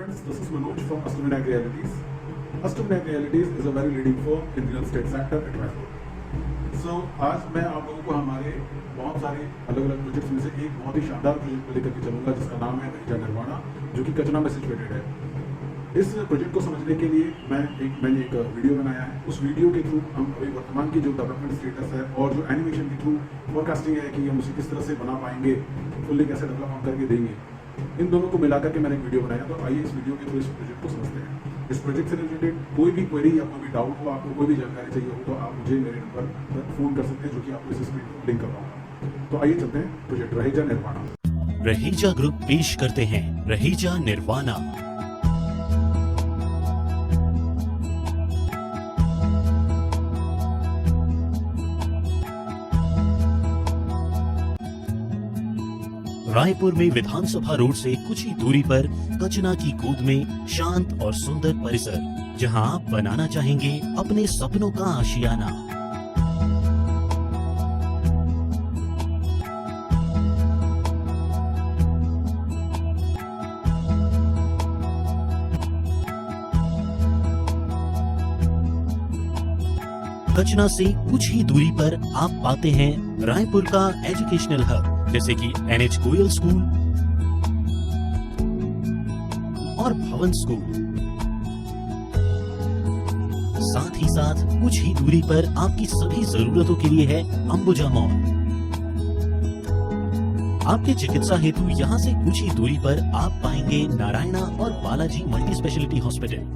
friends, this is Manoj from Astovinayak Realities. Astovinayak Realities is a very leading firm in real estate sector at Raipur. So आज मैं आप लोगों को हमारे बहुत सारे अलग अलग प्रोजेक्ट्स में से एक बहुत ही शानदार प्रोजेक्ट को लेकर के चलूंगा जिसका नाम है रहीजा निर्वाणा, जो कि कचना में सिचुएटेड है। इस प्रोजेक्ट को समझने के लिए मैंने एक वीडियो बनाया है। उस वीडियो के थ्रू हम अभी वर्तमान की जो डेवलपमेंट स्टेटस है और जो एनिमेशन के थ्रू फोरकास्टिंग है कि हम उसे किस तरह से बना पाएंगे, फुल्ली कैसे डेवलप हम करके देंगे, इन दोनों को मिलाकर के मैंने एक वीडियो बनाया। तो आइए इस वीडियो के थ्रू इस प्रोजेक्ट को समझते हैं। इस प्रोजेक्ट से रिलेटेड कोई भी क्वेरी या कोई भी डाउट हो, आपको कोई भी जानकारी चाहिए हो, तो आप मुझे मेरे नंबर पर फोन कर सकते हैं, जो कि आपको इस स्क्रीन पर लिंक करवाऊंगा। तो आइए चलते हैं प्रोजेक्ट रहीजा निर्वाणा। रहीजा ग्रुप पेश करते हैं रहीजा निर्वाणा। रायपुर में विधानसभा रोड से कुछ ही दूरी पर कचना की कूद में शांत और सुंदर परिसर, जहां आप बनाना चाहेंगे अपने सपनों का आशियाना। कचना से कुछ ही दूरी पर आप पाते हैं रायपुर का एजुकेशनल हब, जैसे कि NH गोयल स्कूल और भवन स्कूल। साथ ही साथ कुछ ही दूरी पर आपकी सभी जरूरतों के लिए है अंबुजा मॉल। आपके चिकित्सा हेतु यहाँ से कुछ ही दूरी पर आप पाएंगे नारायणा और Balaji multi speciality hospital.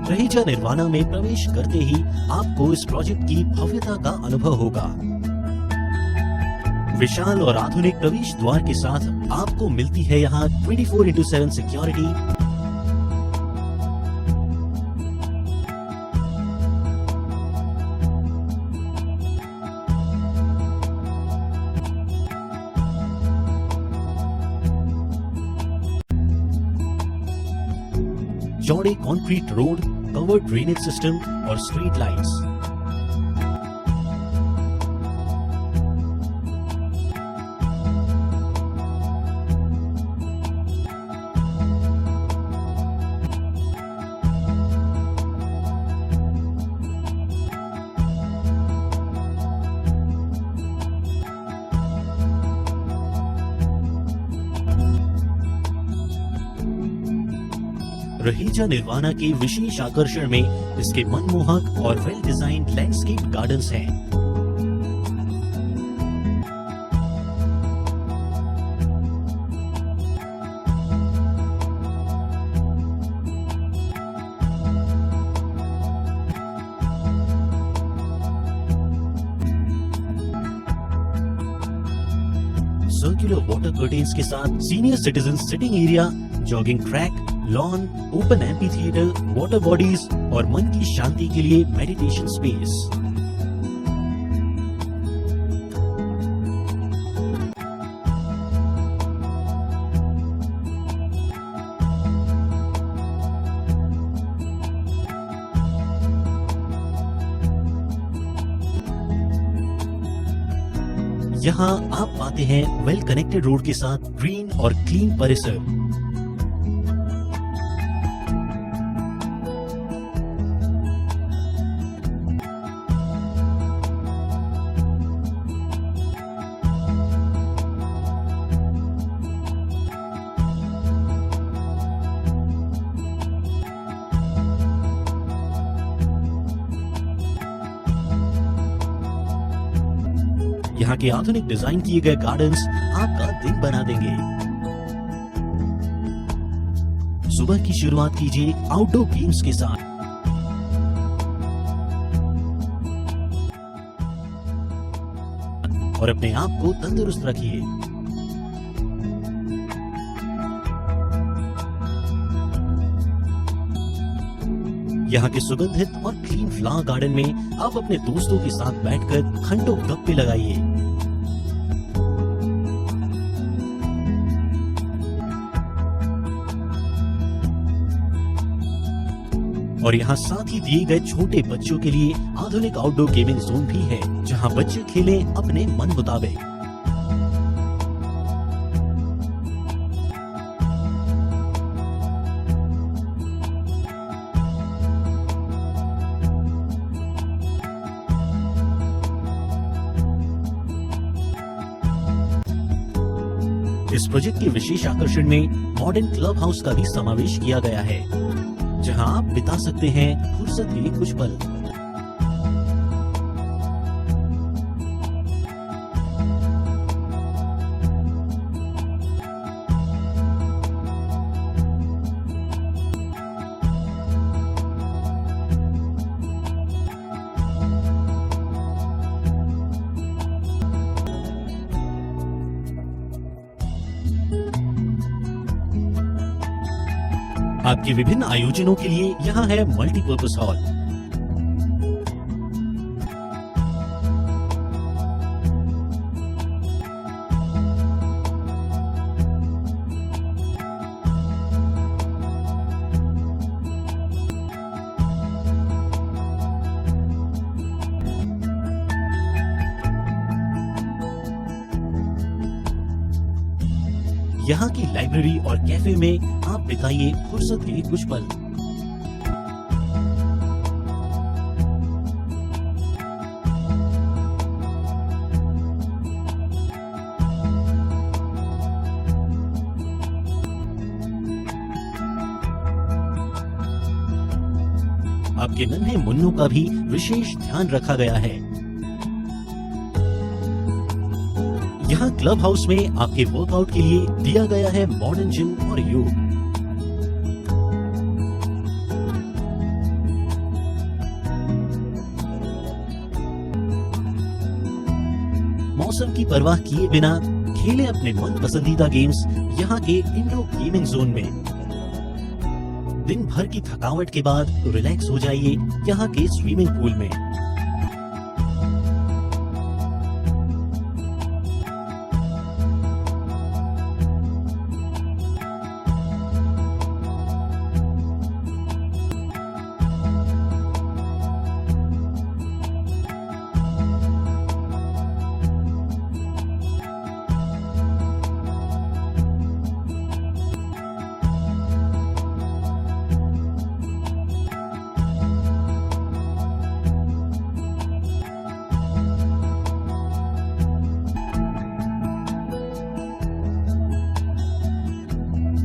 रहीजा nirvana में प्रवेश करते ही आपको इस प्रोजेक्ट की भव्यता का अनुभव होगा। विशाल और आधुनिक प्रवेश द्वार के साथ आपको मिलती है यहाँ 24/7 सिक्योरिटी, चौड़े concrete road, covered drainage system और स्ट्रीट लाइट्स। रहीजा निर्वाणा के विशेष आकर्षण में इसके मनमोहक और वेल डिजाइन्ड लैंडस्केप गार्डन्स हैं। सर्कुलर वाटर कर्टेन्स के साथ senior citizen sitting area, jogging track, lawn, open amphi theatre, water bodies और मन की शांति के लिए मेडिटेशन स्पेस। यहाँ आप पाते हैं वेल कनेक्टेड रोड के साथ ग्रीन और क्लीन परिसर। यहाँ के आधुनिक डिजाइन किए गए गार्डन्स आपका दिन बना देंगे। सुबह की शुरुआत कीजिए आउटडोर गेम्स के साथ। और अपने आप को तंदुरुस्त रखिए। यहाँ के सुगंधित और क्लीन फ्लावर गार्डन में आप अपने दोस्तों के साथ बैठकर घंटों गप्पे लगाइए। और यहाँ साथ ही दिए गए छोटे बच्चों के लिए आधुनिक आउटडोर गेमिंग जोन भी है, जहाँ बच्चे खेलें अपने मन मुताबिक। इस प्रोजेक्ट के विशेष आकर्षण में मॉडर्न क्लब हाउस का भी समावेश किया गया है, जहां आप बिता सकते हैं फुर्सत के कुछ पल। आपके विभिन्न आयोजनों के लिए यहाँ है मल्टीपर्पज हॉल। यहाँ की लाइब्रेरी और कैफे में आप बिताइए फुर्सत के कुछ पल। आपके नन्हे मुन्नों का भी विशेष ध्यान रखा गया है। यहाँ क्लब हाउस में आपके वर्कआउट के लिए दिया गया है मॉडर्न जिम और योग। मौसम की परवाह किए बिना खेले अपने मन पसंदीदा गेम्स यहाँ के इंडोर गेमिंग जोन में। दिन भर की थकावट के बाद रिलैक्स हो जाइए यहाँ के स्विमिंग पूल में।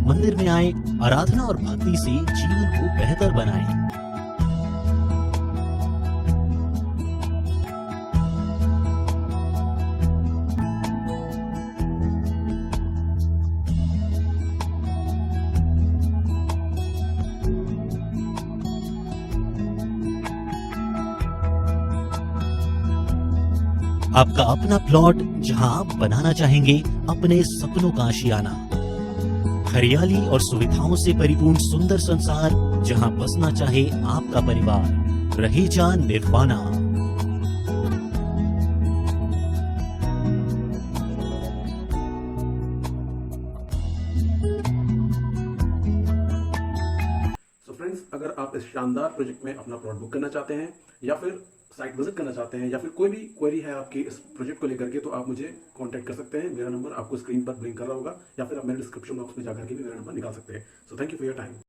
मंदिर में आए, आराधना और भक्ति से जीवन को बेहतर बनाएं। आपका अपना प्लॉट जहां आप बनाना चाहेंगे अपने सपनों का आशियाना। हरियाली और सुविधाओं से परिपूर्ण सुंदर संसार जहां बसना चाहे आपका परिवार। रहे जान निर्वाणा। सो फ्रेंड्स, अगर आप इस शानदार प्रोजेक्ट में अपना प्लॉट बुक करना चाहते हैं या फिर साइट विजिट करना चाहते हैं या फिर कोई भी क्वेरी है आपकी इस प्रोजेक्ट को लेकर के, तो आप मुझे कांटेक्ट कर सकते हैं। मेरा नंबर आपको स्क्रीन पर ब्लिंक कर रहा होगा या फिर आप मेरे डिस्क्रिप्शन बॉक्स में जाकर के भी मेरा नंबर निकाल सकते हैं। So thank you for your time.